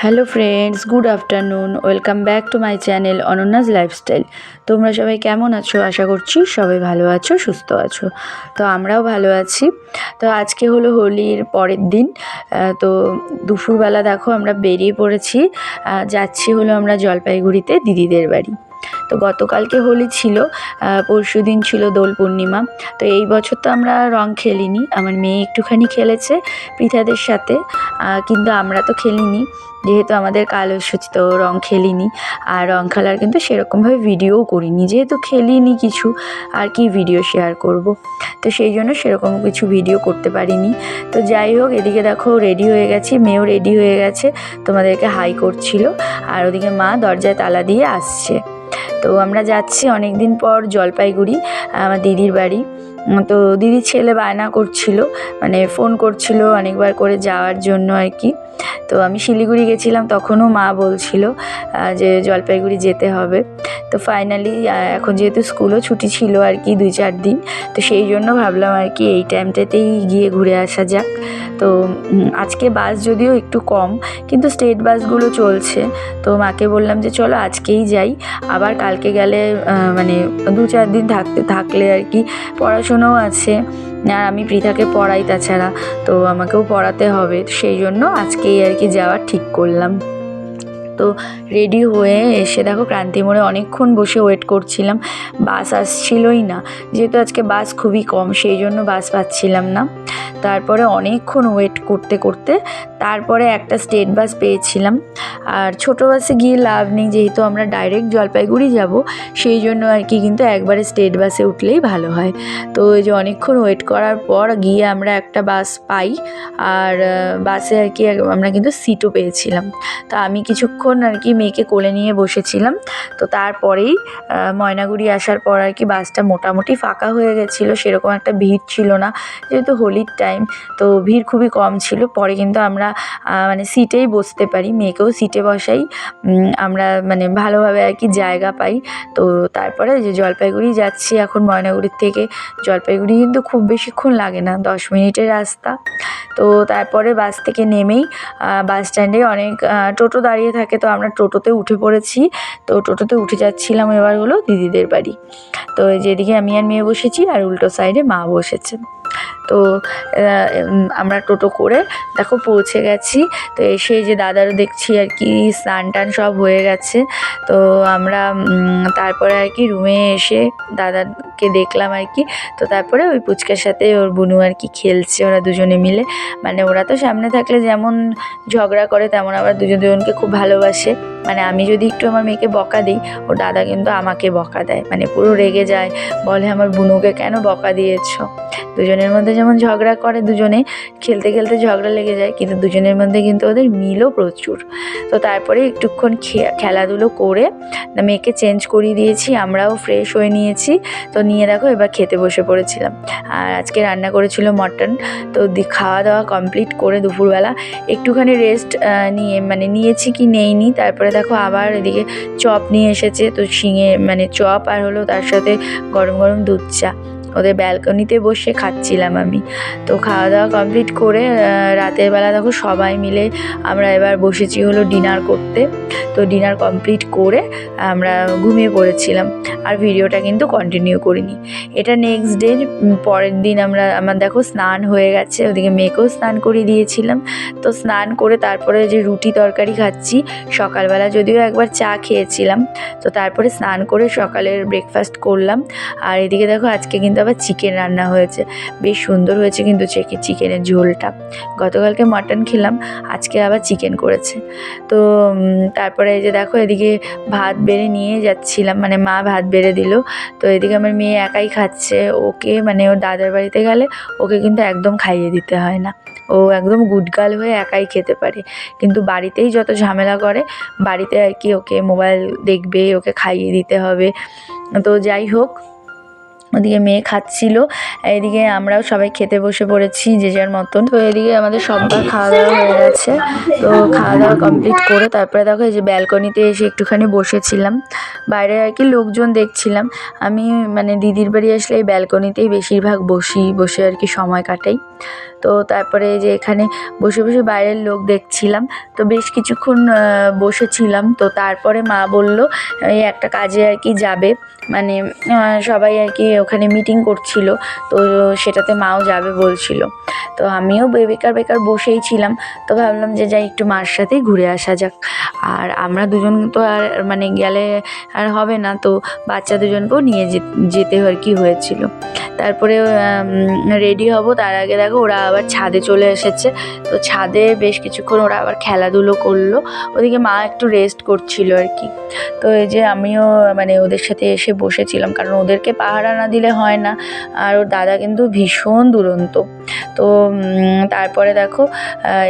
Hello friends, good afternoon. Welcome back to my channel অনন্যাস lifestyle. তোমরা সবাই কেমন আছো? আশা করছি সবাই ভালো আছো, সুস্থ আছো। তো আমরাও ভালো আছি। তো আজকে হলো হোলির পরের দিন। তো দুপুরবেলা দেখো আমরা বেরিয়ে পড়েছি, যাচ্ছি হলো আমরা জলপাইগুড়িতে দিদিদের বাড়ি। তো গতকালকে হোলি ছিল, পরশু দিন ছিল দোল পূর্ণিমা। তো এই বছর তো আমরা রং খেলিনি, আমার মেয়ে একটুখানি খেলেছে পৃথাদের সাথে, কিন্তু আমরা তো খেলিনি, যেহেতু আমাদের কালস্বতী, তো রং খেলিনি। আর রং খেলার কিন্তু সেরকমভাবে ভিডিওও করিনি, যেহেতু খেলিনি কিছু, আর কি ভিডিও শেয়ার করব। তো সেই জন্য সেরকম কিছু ভিডিও করতে পারিনি। তো যাই হোক, এদিকে দেখো রেডি হয়ে গেছি, মেয়েও রেডি হয়ে গেছে, তোমাদেরকে হাই করছিল। আর ওদিকে মা দরজায় তালা দিয়ে আসছে। তো আমরা যাচ্ছি অনেক দিন পর জলপাইগুড়ি, আমার দিদির বাড়ি। তো দিদির ছেলে বায়না করছিল, মানে ফোন করছিল অনেকবার করে যাওয়ার জন্য আর কি। তো আমি শিলিগুড়ি গেছিলাম, তখনও মা বলছিল যে জলপাইগুড়ি যেতে হবে। তো ফাইনালি এখন যেহেতু স্কুলও ছুটি ছিল আর কি 2-4 দিন, তো সেই জন্য ভাবলাম আর কি এই টাইমটাতেই গিয়ে ঘুরে আসা যাক। তো আজকে বাস যদিও একটু কম, কিন্তু স্টেট বাসগুলো চলছে। তো মাকে বললাম যে চলো আজকেই যাই, আবার কালকে গেলে মানে 2-4 দিন থাকলে আর কি পড়াশোনাও আছে, আর আমি পৃথাকে পড়াই তাছাড়া, তো আমাকেও পড়াতে হবে। সেই জন্য আজকেই আর কি যাওয়ার ঠিক করলাম। তো রেডি হয়ে এসে দেখো ক্রান্তি মোড়ে অনেকক্ষণ বসে ওয়েট করছিলাম, বাস আসছিলই না। যেহেতু আজকে বাস খুবই কম, সেই জন্য বাস পাচ্ছিলাম না। তারপরে অনেকক্ষণ ওয়েট করতে করতে তারপরে একটা স্টেট বাস পেয়েছিলাম। আর ছোটো বাসে গিয়ে লাভ নেই, যেহেতু আমরা ডাইরেক্ট জলপাইগুড়ি যাব, সেই জন্য আর কি কিন্তু একবারে স্টেট বাসে উঠলেই ভালো হয়। তো এই যে অনেকক্ষণ ওয়েট করার পর গিয়ে আমরা একটা বাস পাই, আর বাসে আর কি আমরা কিন্তু সিটও পেয়েছিলাম। তো আমি কিছুক্ষণ আর কি মেয়েকে কোলে নিয়ে বসেছিলাম। তো তারপরেই ময়নাগুড়ি আসার পর আর কি বাসটা মোটামুটি ফাঁকা হয়ে গেছিলো, সেরকম একটা ভিড় ছিল না, যেহেতু হোলির টাইম, তো ভিড় খুবই কম ছিল। পরে কিন্তু আমরা মানে সিটেই বসতে পারি, মেয়েকেও সিটে বসাই, আমরা মানে ভালোভাবে আর কি জায়গা পাই। তো তারপরে যে জলপাইগুড়ি যাচ্ছি এখন, ময়নাগুড়ির থেকে জলপাইগুড়ি কিন্তু খুব বেশিক্ষণ লাগে না, 10 মিনিটের রাস্তা। তো তারপরে বাস থেকে নেমেই বাস স্ট্যান্ডে অনেক টোটো দাঁড়িয়ে থাকে, তো আমরা টোটোতে উঠে পড়েছি। তো টোটোতে উঠে যাচ্ছিলাম এবার হলো দিদিদের বাড়ি। তো যেদিকে আমি আর মেয়ে বসেছি, আর উল্টো সাইডে মা বসেছে। তো আমরা টোটো করে দেখো পৌঁছে গেছি। তো এসে যে দাদারও দেখছি আর কি স্নান টান সব হয়ে গেছে। তো আমরা তারপরে আর কি রুমে এসে দাদাকে দেখলাম আর কি। তো তারপরে ওই পুচকার সাথে ওর বুনু আর কি খেলছে, ওরা দুজনে মিলে। মানে ওরা তো সামনে থাকলে যেমন ঝগড়া করে, তেমন আবার দুজনকে খুব ভালোবাসে। মানে আমি যদি একটু আমার মেয়েকে বকা দিই, ওর দাদা কিন্তু আমাকে বকা দেয়, মানে পুরো রেগে যায়, বলে আমার বুনুকে কেন বকা দিয়েছ। দুজনের মধ্যে যেমন ঝগড়া করে, দুজনে খেলতে খেলতে ঝগড়া লেগে যায়, কিন্তু দুজনের মধ্যে কিন্তু ওদের মিলও প্রচুর। তো তারপরে একটুক্ষণ খেলাধুলো করে মেয়েকে চেঞ্জ করিয়ে দিয়েছি, আমরাও ফ্রেশ হয়ে নিয়েছি। তো নিয়ে দেখো এবার খেতে বসে পড়েছিলাম। আর আজকে রান্না করেছিল মটন। তো খাওয়া দাওয়া কমপ্লিট করে দুপুরবেলা একটুখানি রেস্ট নিয়েছি কি নেইনি, তারপরে দেখো আবার এদিকে চপ নিয়ে এসেছে। তো শিঙে মানে চপ আর হলো তার সাথে গরম গরম দুধ চা, ওদের ব্যালকনিতে বসে খাচ্ছিলাম আমি। তো খাওয়া দাওয়া কমপ্লিট করে রাতের বেলা দেখো সবাই মিলে আমরা এবার বসেছি হলো ডিনার করতে। তো ডিনার কমপ্লিট করে আমরা ঘুমিয়ে পড়েছিলাম, আর ভিডিওটা কিন্তু কন্টিনিউ করিনি। এটা নেক্সট ডে, পরের দিন আমার দেখো স্নান হয়ে গেছে, ওদিকে মেয়েকেও স্নান করিয়ে দিয়েছিলাম। তো স্নান করে তারপরে যে রুটি তরকারি খাচ্ছি, সকালবেলা যদিও একবার চা খেয়েছিলাম। তো তারপরে স্নান করে সকালের ব্রেকফাস্ট করলাম। আর এদিকে দেখো আজকে কিন্তু আবার চিকেন রান্না হয়েছে, বেশ সুন্দর হয়েছে কিন্তু চিকেনের ঝোলটা। গতকালকে মাটন খেলাম, আজকে আবার চিকেন করেছে। তো তারপরে এই যে দেখো এদিকে ভাত বেড়ে নিয়ে যাচ্ছিলাম, মানে মা ভাত বেড়ে দিল। তো এদিকে আমার মেয়ে একাই খাচ্ছে, ওকে মানে ওর দাদার বাড়িতে গেলে ওকে কিন্তু একদম খাইয়ে দিতে হয় না, ও একদম গুডগার্ল হয়ে একাই খেতে পারে। কিন্তু বাড়িতেই যত ঝামেলা করে, বাড়িতে আর কি ওকে মোবাইল দেখবে, ওকে খাইয়ে দিতে হবে। তো যাই হোক, ওদিকে মেয়ে খাচ্ছিল, এদিকে আমরাও সবাই খেতে বসে পড়েছি যে যার মতন। তো এদিকে আমাদের সবার খাওয়া দাওয়া হয়ে গেছে। তো খাওয়া দাওয়া কমপ্লিট করে তারপরে দেখো এই যে ব্যালকনিতে এসে একটুখানি বসেছিলাম, বাইরে আর কি লোকজন দেখছিলাম। আমি মানে দিদির বাড়ি আসলে এই ব্যালকনিতেই বেশিরভাগ বসে আর কি সময় কাটাই। তো তারপরে যে এখানে বসে বসে বাইরের লোক দেখছিলাম। তো বেশ কিছুক্ষণ বসেছিলাম। তো তারপরে মা বলল এই একটা কাজে আর কি যাবে, মানে সবাই আর কি ওখানে মিটিং করছিল, তো সেটাতে মাও যাবে বলছিল। তো আমিও বেকার বসেই ছিলাম। তো ভাবলাম যে যাই একটু মার সাথেই ঘুরে আসা যাক। আর আমরা দুজন তো আর মানে গেলে আর হবে না, তো বাচ্চা দুজনকেও নিয়ে যেতে আর কি হয়েছিল। তারপরে রেডি হব তার আগে দেখো ওরা আবার ছাদে চলে এসেছে। তো ছাদে বেশ কিছুক্ষণ ওরা আবার খেলাধুলো করলো, ওদিকে মা একটু রেস্ট করছিল আর কি। তো এই যে আমিও মানে ওদের সাথে এসে বসেছিলাম, কারণ ওদেরকে পাহারা না দিলে হয় না। আর ওর দাদা কিন্তু ভীষণ দুরন্ত। তো তারপরে দেখো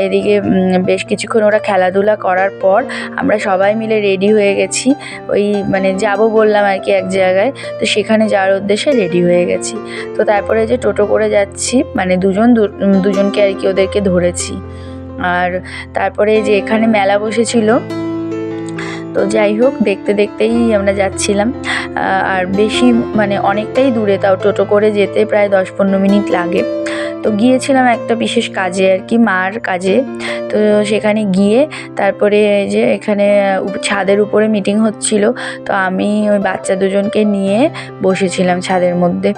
এদিকে বেশ কিছুক্ষণ ওরা খেলাধুলা করার পর আমরা সবাই মিলে রেডি হয়ে গেছি। ওই মানে যাব বললাম আর কি এক জায়গায়, তো সেখানে যাওয়ার উদ্দেশ্যে রেডি হয়ে গেছি। তো তারপরে যে টোটো করে যাচ্ছি, মানে দুজনকে আর কি ওদেরকে ধরেছি। আর তারপরে যে এখানে মেলা বসেছিল, তো যাই হোক দেখতেই আমরা যাচ্ছিলাম। আর বেশি মানে অনেকটাই দূরে, তাও টোটো করে যেতে প্রায় 10-15 মিনিট লাগে। তো গিয়েছিলাম একটা বিশেষ কাজে আর কি, মার কাজে। তো সেখানে গিয়ে তারপরে যে এখানে ছাদের উপরে মিটিং হচ্ছিল, তো আমি ওই বাচ্চা দুজনকে নিয়ে বসেছিলাম ছাদের মধ্যে।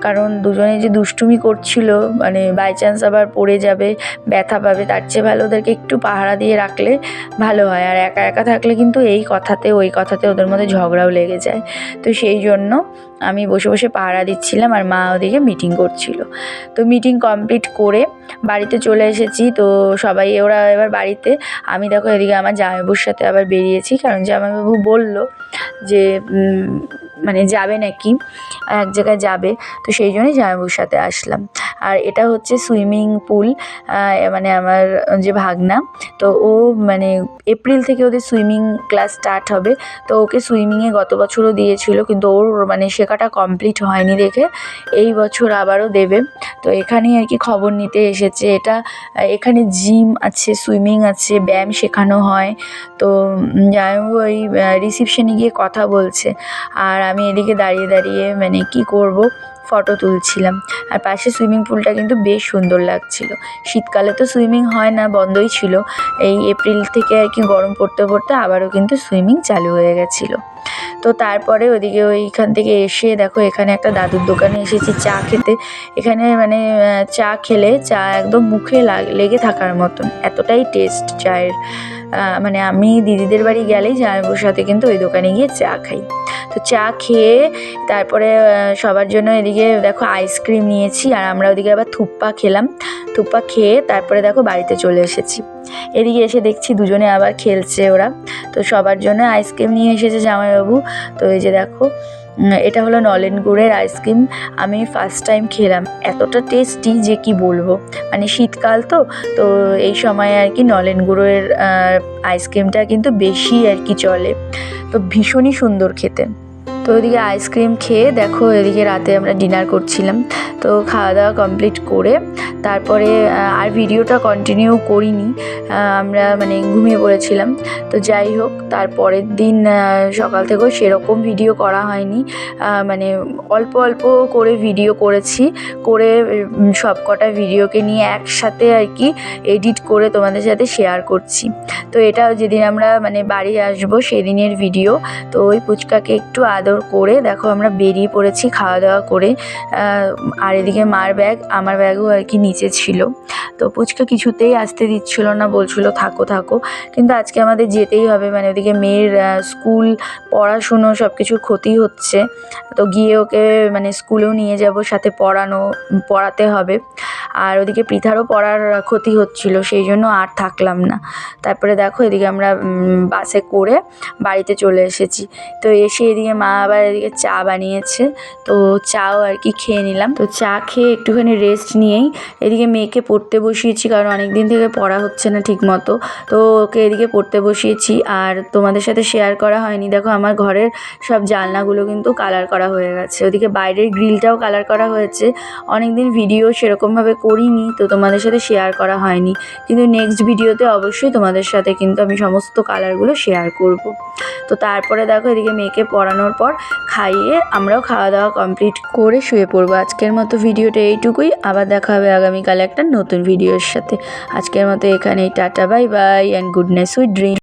কারণ দুজনে যে দুষ্টুমি করছিল, মানে বাই চান্স আবার পড়ে যাবে, ব্যথা পাবে, তার চেয়ে ভালো ওদেরকে একটু পাহারা দিয়ে রাখলে ভালো হয়। আর একা একা থাকলে কিন্তু এই কথাতে ওই কথাতে ওদের মধ্যে ঝগড়াও লেগে যায়। তো সেই জন্য আমি বসে বসে পাহারা দিচ্ছিলাম আর মা ওদিকে মিটিং করছিল। তো মিটিং কমপ্লিট করে বাড়িতে চলে এসেছি। তো সবাই ওরা এবার বাড়িতে, আমি দেখো এদিকে আমার জামাইবাবুর সাথে আবার বেরিয়েছি, কারণ জামাইবাবু বলল যে মানে যাবে নাকি, এক জায়গায় যাবে। তো সেই জন্যই জামাইবাবুর সাথে আসলাম। আর এটা হচ্ছে সুইমিং পুল, মানে আমার যে ভাগনা, তো ও মানে এপ্রিল থেকে ওদের সুইমিং ক্লাস স্টার্ট হবে। তো ওকে সুইমিংয়ে গত বছরও দিয়েছিল, কিন্তু ওর মানে শেখাটা কমপ্লিট হয়নি দেখে এই বছর আবারও দেবে। তো এখানেই আর কি খবর নিতে এসেছে। এখানে জিম আছে, সুইমিং আছে, ব্যায়াম শেখানো হয়। তো জামাইবাবু ওই রিসিপশনে গিয়ে কথা বলছে, আর আমি এদিকে দাঁড়িয়ে মানে কি করব, ফটো তুলছিলাম। আর পাশে সুইমিং পুলটা কিন্তু বেশ সুন্দর লাগছিল। শীতকালে তো সুইমিং হয় না, বন্ধই ছিল। এই এপ্রিল থেকে আর কি গরম পড়তে আবারও কিন্তু সুইমিং চালু হয়ে গেছিলো। তো তারপরে ওইদিকে ওইখান থেকে এসে দেখো এখানে একটা দাদুর দোকানে এসেছি চা খেতে। এখানে মানে চা খেলে চা একদম মুখে লেগে থাকার মতন, এতটাই টেস্ট চায়ের। মানে আমি দিদিদের বাড়ি গেলেই জামাইবাবুর সাথে কিন্তু ওই দোকানে গিয়ে চা খাই। তো চা খেয়ে তারপরে সবার জন্য এদিকে দেখো আইসক্রিম নিয়েছি, আর আমরা ওদিকে আবার থুপ্পা খেলাম। থুপ্পা খেয়ে তারপরে দেখো বাড়িতে চলে এসেছি। এদিকে এসে দেখছি দুজনে আবার খেলছে ওরা। তো সবার জন্য আইসক্রিম নিয়ে এসেছে জামাইবাবু। তো এই যে দেখো এটা হলো নলেন গুড়ের আইসক্রিম। আমি ফার্স্ট টাইম খেলাম, এতটা টেস্টি যে কি বলবো। মানে শীতকাল তো এই সময় আর কি নলেন গুড়ের আইসক্রিমটা কিন্তু বেশি আর কি চলে। তো ভীষণই সুন্দর খেতে। তো ওইদিকে আইসক্রিম খেয়ে দেখো এদিকে রাতে আমরা ডিনার করছিলাম। তো খাওয়া দাওয়া কমপ্লিট করে তারপরে আর ভিডিওটা কন্টিনিউ করিনি, আমরা মানে ঘুমিয়ে পড়েছিলাম। তো যাই হোক তারপরের দিন সকাল থেকেও সেরকম ভিডিও করা হয়নি, মানে অল্প করে ভিডিও করেছি, করে সব কটা ভিডিওকে নিয়ে একসাথে আর কি এডিট করে তোমাদের সাথে শেয়ার করছি। তো এটা যেদিন আমরা মানে বাড়ি আসবো সেদিনের ভিডিও। তো ওই পুচকাকে একটু আদর করে দেখো আমরা বেরিয়ে পড়েছি খাওয়া দাওয়া করে। আর এদিকে মার ব্যাগ, আমার ব্যাগও আর কি নিচে ছিল। তো পুচকা কিছুতেই আসতে দিচ্ছিল না, বলছিল থাকো, কিন্তু আজকে আমাদের যেতেই হবে। মানে ওদিকে মেয়ের স্কুল, পড়াশুনো সব কিছুর ক্ষতি হচ্ছে। তো গিয়ে ওকে মানে স্কুলেও নিয়ে যাব, সাথে পড়াতে হবে। আর ওদিকে পৃথারও পড়ার ক্ষতি হচ্ছিল, সেই জন্য আর থাকলাম না। তারপরে দেখো এদিকে আমরা বাসে করে বাড়িতে চলে এসেছি। তো এসে এদিকে মা আবার এদিকে চা বানিয়েছে, তো চাও আর কি খেয়ে নিলাম। তো চা খেয়ে একটুখানি রেস্ট নিয়েই এদিকে মেয়েকে পড়তে বসিয়েছি, কারণ অনেক দিন থেকে পড়া হচ্ছে না ঠিক মতো, তো ওকে এদিকে পড়তে বসিয়েছি। আর তোমাদের সাথে শেয়ার করা হয়নি, দেখো আমার ঘরের সব জানলাগুলো কিন্তু কালার করা হয়ে গেছে, ওদিকে বাইরের গ্রিলটাও কালার করা হয়েছে। অনেক দিন ভিডিও সেরকমভাবে করিনি, তো তোমাদের সাথে শেয়ার করা হয়নি, কিন্তু নেক্সট ভিডিওতে অবশ্যই তোমাদের সাথে কিন্তু আমি সমস্ত কালারগুলো শেয়ার করব। তো তারপরে দেখো এদিকে মেয়েকে পড়ানোর পর খাইয়ে আমরাও খাওয়া দাওয়া কমপ্লিট করে শুয়ে পড়বো। আজকের মতো ভিডিওটা এইটুকুই, আবার দেখা হবে আগামীকাল একটা নতুন ভিডিওর সাথে। আজকের মতো এখানেই tata, bye bye and good night, sweet dream.